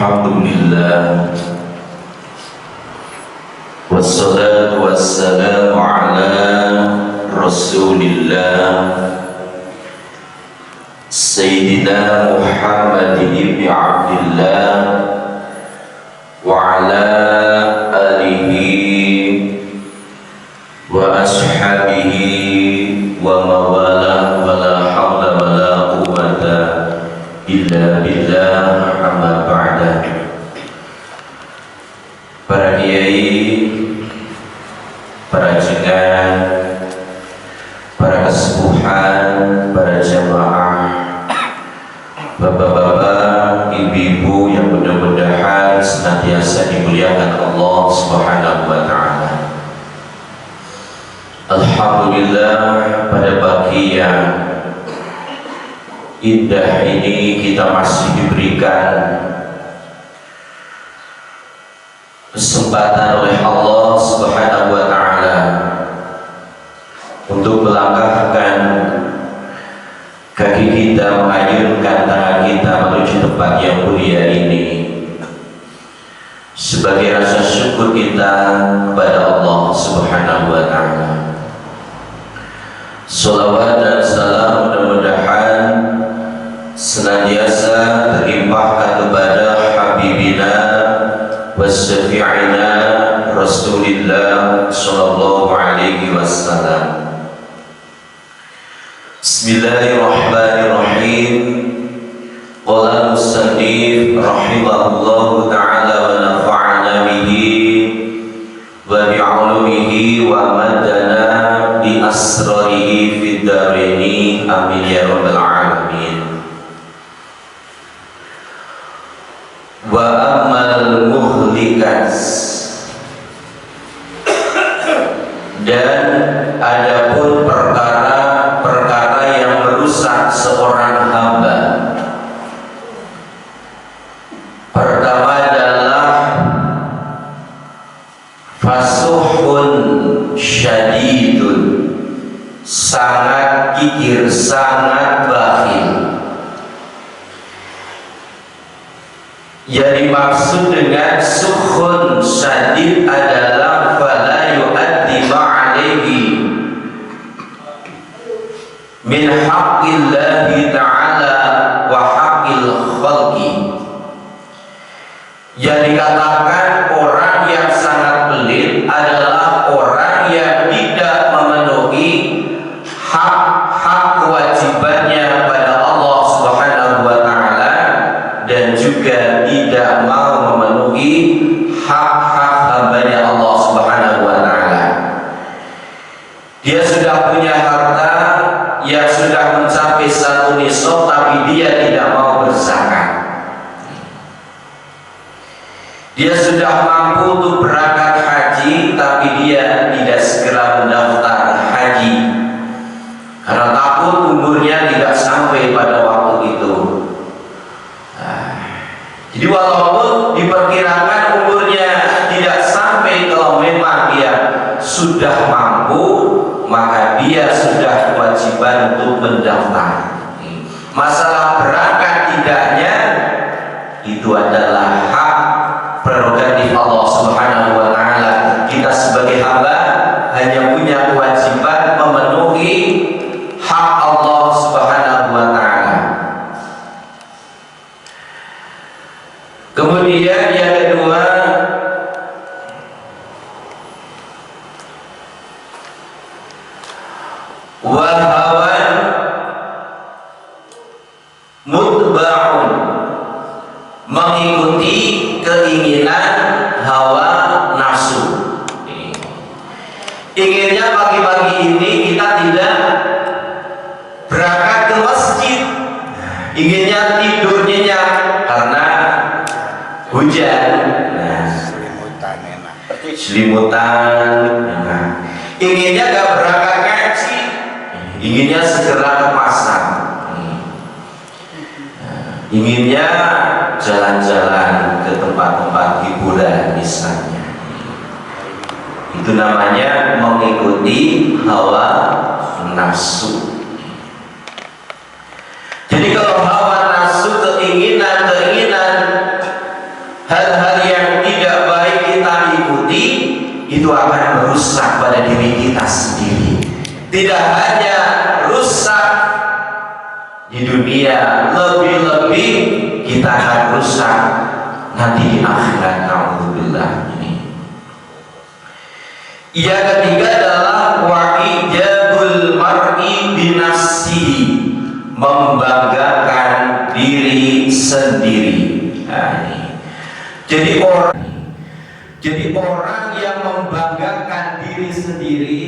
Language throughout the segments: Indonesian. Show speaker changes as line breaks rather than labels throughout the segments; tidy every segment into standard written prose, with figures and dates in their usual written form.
Alhamdulillah, wassalatu wassalamu ala Rasulillah Sayyidina Muhammad ibn Abdillah wa ala alihi wa ashabihi wa mawala wa la hawla wa la quwwata illa billah, amma ba'da. Para kiai, para jengan, para kesepuhan, para jamaah, bapak-bapak, ibu-ibu yang mudah-mudahan senantiasa dimuliakan Allah Subhanahu wa ta'ala. Alhamdulillah, pada pagi yang indah ini kita masih diberikan kesempatan oleh Allah Subhanahu wa ta'ala untuk melangkahkan kaki kita, mengayunkan tangan kita menuju tempat yang mulia ini sebagai rasa syukur kita kepada Allah Subhanahu wa ta'ala. Salawat dan salam mudah-mudahan senantiasa terlimpahkan kepada Habibina wa syafi'ina Rasulillah sallallahu alaihi wasallam. Bismillahirrahmanirrahim. Qala musannif rahimahullahu ta'ala wa nafa'ana bihi wa bi'ulumihi wa madana bi asrarihi fid daraini, amin ya rabbal alamin. Wa amal muhlikat, dan adapun perkara-perkara yang merusak seorang hamba. Pertama adalah fasuhun syadidun, sangat kikir, sangat bakhil. Yang dimaksud dengan sukhun syadid adalah fala yu'addi ma'alaihi min haqqillahi ta'ala wa haqqil khalqi. Yang dikatakan orang yang sangat pelit adalah orang yang tidak memenuhi hak-hak kewajibannya pada Allah Subhanahu wa ta'ala dan juga tidak mau memenuhi hak-hak hambanya Allah Subhanahu wa ta'ala. Dia sudah punya harta yang sudah mencapai satu nisab, tapi dia tidak mau berzakat. Dia sudah mampu untuk berangkat haji, tapi dia tidak segera mendaftar haji karena takut umurnya tidak sampai pada waktu itu. Jadi walaupun diperkirakan umurnya tidak sampai, kalau memang dia sudah mampu, maka dia sudah kewajiban untuk mendaftar. Masalah berangkat tidaknya itu adalah hak prerogatif Allah Subhanahu wa ta'ala. Kita sebagai hamba hanya punya kewajiban memenuhi hak Allah Subhanahu wa ta'ala. Kemudian yang kedua, wa hawan mutba'un, mengikuti keinginan hawa nafsu. Inginnya pagi-pagi ini kita tidak berangkat ke masjid, inginnya tidur nyenyak karena hujan, selimutan, inginnya gak berangkat ngaji, inginnya segera ke pasar, inginnya jalan-jalan ke tempat-tempat hiburan misalnya. Itu namanya mengikuti hawa nafsu. Jadi kalau hawa nafsu, keinginan hal-hal yang tidak baik kita ikuti, itu akan merusak pada diri kita sendiri. Tidak hanya rusak di dunia, lebih-lebih kita akan rusak nanti di akhirat. Alhamdulillah. Yang ketiga adalah wa'ijabul mar'i binafsihi, membanggakan diri sendiri. Nah, ini. Jadi orang yang membanggakan diri sendiri,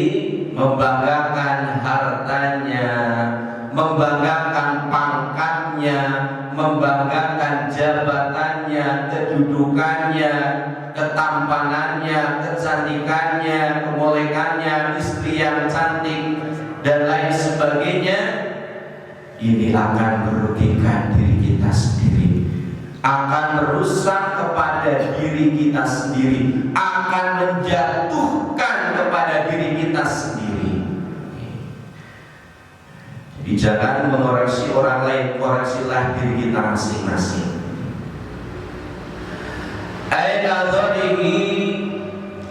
membanggakan hartanya, membanggakan pangkatnya, membanggakan jabatannya, kedudukannya, ketampanannya, kecantikannya, kemolekannya, istri yang cantik dan lain sebagainya, ini akan merugikan diri kita sendiri, akan merusak kepada diri kita sendiri, akan menjatuhkan kepada diri kita sendiri. Jadi jangan mengoreksi orang lain, koreksilah diri kita masing-masing.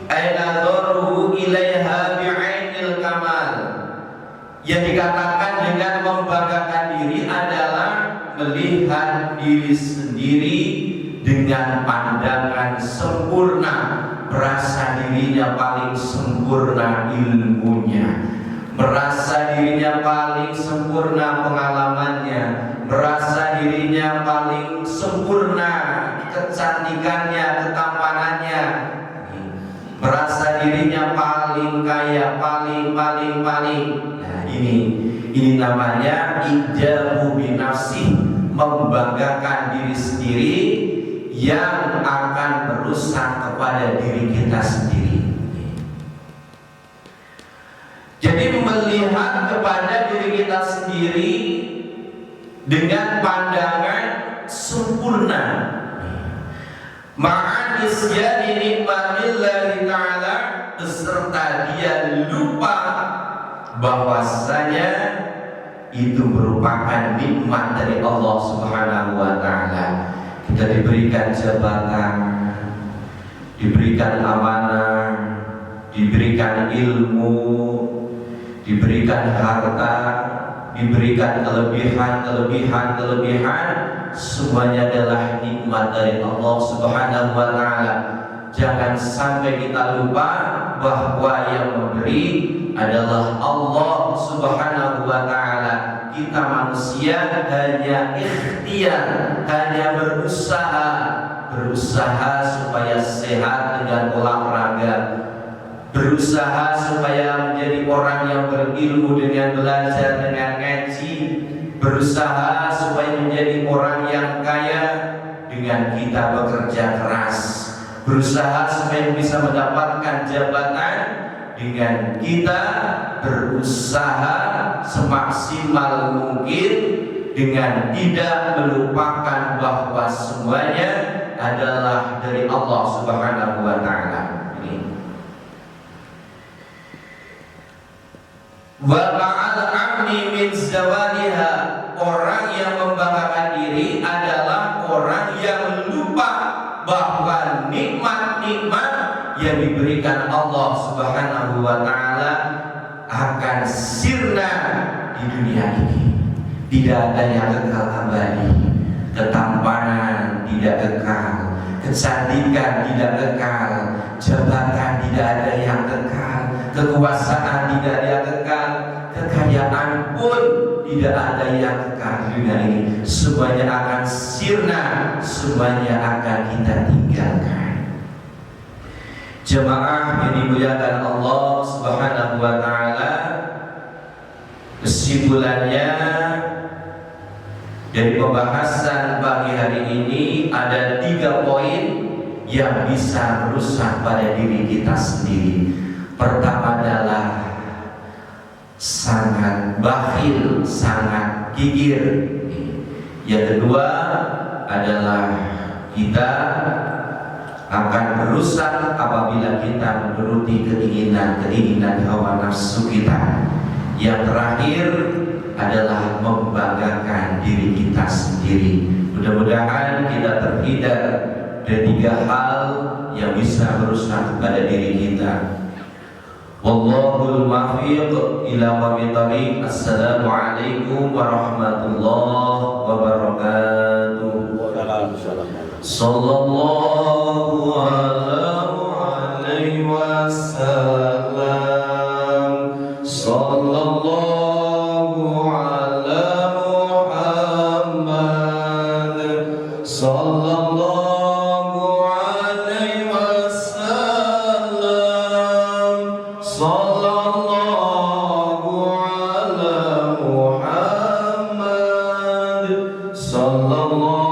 Aina dharuhu ilaiha bi'ainil kamal. Yang dikatakan dengan membanggakan diri adalah melihat diri sendiri dengan pandangan sempurna, merasa dirinya paling sempurna ilmunya, merasa dirinya paling sempurna pengalamannya, merasa dirinya paling sempurna kecantikannya, ketampanannya, merasa dirinya paling kaya, paling. Nah, ini namanya ijabu binafsi, membanggakan diri sendiri yang akan merusak kepada diri kita sendiri. Jadi melihat kepada diri kita sendiri dengan pandangan sempurna, ma'anisyani nikmatillahi ta'ala, beserta dia lupa bahwasanya itu merupakan nikmat dari Allah Subhanahu wa ta'ala. Kita diberikan jabatan, diberikan amanah, diberikan ilmu, diberikan harta, diberikan kelebihan, semuanya adalah nikmat dari Allah Subhanahu wa ta'ala. Jangan sampai kita lupa bahwa yang memberi adalah Allah Subhanahu wa ta'ala. Kita manusia hanya ikhtiar, hanya berusaha supaya sehat dengan olahraga, berusaha supaya menjadi orang yang berilmu dengan belajar, dengan ngaji, berusaha supaya menjadi orang yang kaya dengan kita bekerja keras, berusaha supaya bisa mendapatkan jabatan dengan kita berusaha semaksimal mungkin, dengan tidak melupakan bahwa semuanya adalah dari Allah Subhanahu wa ta'ala. Wa ma'al amni min zawaliha, orang yang membanggakan diri adalah orang yang lupa bahwa nikmat-nikmat yang diberikan Allah Subhanahu wa ta'ala akan sirna di dunia ini. Tidak ada yang kekal abadi. Ketampanan tidak kekal, kecantikan tidak kekal, jabatan tidak ada yang kekal, kekuasaan tidak ada yang kekal, kekayaan pun tidak ada yang kekal di dunia ini. Semuanya akan sirna, semuanya akan kita tinggalkan. Jemaah yang dimuliakan Allah Subhanahu wa ta'ala, kesimpulannya dari pembahasan pagi hari ini ada 3 poin yang bisa merusak pada diri kita sendiri. Pertama adalah sangat bakhil, sangat gigir. Yang kedua adalah kita akan merusak apabila kita menuruti keinginan hawa nafsu kita. Yang terakhir adalah membanggakan diri kita sendiri. Mudah-mudahan kita terhindar ada 3 hal yang bisa merusak pada diri kita. Wallahul muwaffiq ila aqwamit thoriq. Assalamualaikum warahmatullahi wabarakatuh. Sallallahu alaihi wasallam. Sallallahu ala Muhammad. Sallallahu alaihi wasallam. Sallallahu ala Muhammad. Sallallahu